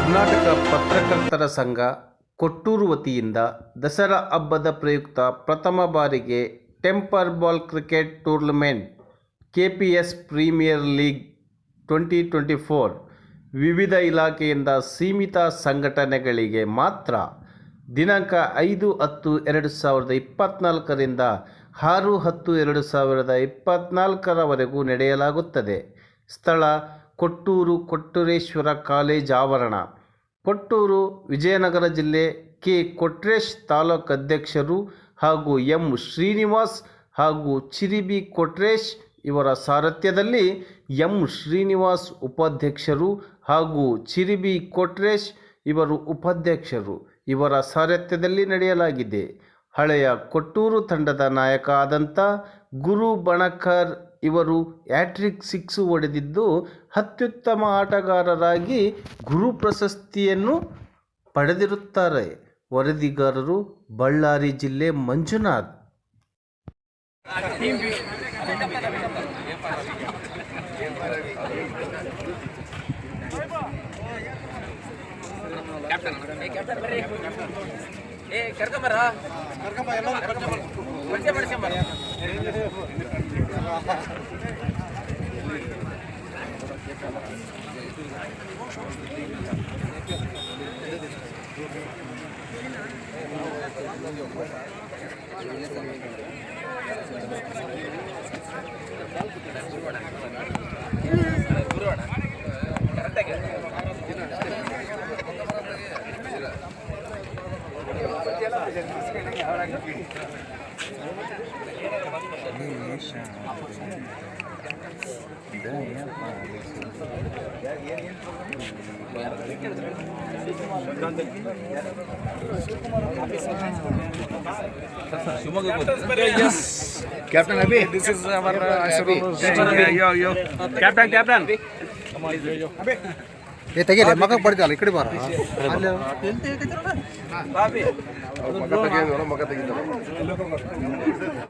ಕರ್ನಾಟಕ ಪತ್ರಕರ್ತರ ಸಂಘ ಕೊಟ್ಟೂರು ವತಿಯಿಂದ ದಸರಾ ಹಬ್ಬದ ಪ್ರಯುಕ್ತ ಪ್ರಥಮ ಬಾರಿಗೆ temper ball cricket tournament KPS premier league 2024 ವಿವಿಧ ಇಲಾಖೆಯಿಂದ ಸೀಮಿತ ಸಂಘಟನೆಗಳಿಗೆ ಮಾತ್ರ ದಿನಾಂಕ 5-10-2024ರಿಂದ 6-10-2024ರವರೆಗೂ ನಡೆಯಲಾಗುತ್ತದೆ. ಸ್ಥಳ ಕೊಟ್ಟೂರು ಕೊಟ್ಟೂರೇಶ್ವರ ಕಾಲೇಜ್ ಆವರಣ, ಕೊಟ್ಟೂರು, ವಿಜಯನಗರ ಜಿಲ್ಲೆ. ಕೆ. ಕೊಟ್ರೇಶ್ ತಾಲೂಕು ಅಧ್ಯಕ್ಷರು ಹಾಗೂ ಎಂ. ಶ್ರೀನಿವಾಸ್ ಹಾಗೂ ಚಿರಿಬಿ ಕೊಟ್ರೇಶ್ ಇವರ ಸಾರಥ್ಯದಲ್ಲಿ ಎಂ. ಶ್ರೀನಿವಾಸ್ ಉಪಾಧ್ಯಕ್ಷರು ಹಾಗೂ ಚಿರಿಬಿ ಕೊಟ್ರೇಶ್ ಇವರು ಉಪಾಧ್ಯಕ್ಷರು ಇವರ ಸಾರಥ್ಯದಲ್ಲಿ ನಡೆಯಲಾಗಿದೆ. ಹಳೆಯ ಕೊಟ್ಟೂರು ತಂಡದ ನಾಯಕ ಆದಂಥ ಗುರು ಬಣಕಾರ್ ಇವರು ಹ್ಯಾಟ್ರಿಕ್ 6 ಹೊಡೆದಿದ್ದು ಅತ್ಯುತ್ತಮ ಆಟಗಾರರಾಗಿ ಗುರು ಪ್ರಶಸ್ತಿಯನ್ನು ಪಡೆದಿರುತ್ತಾರೆ. ವರದಿಗಾರರು ಬಳ್ಳಾರಿ ಜಿಲ್ಲೆ Manjunath. Captain Abhi, this is our yo. Captain. ये तगेले मग पडते इकडे बारा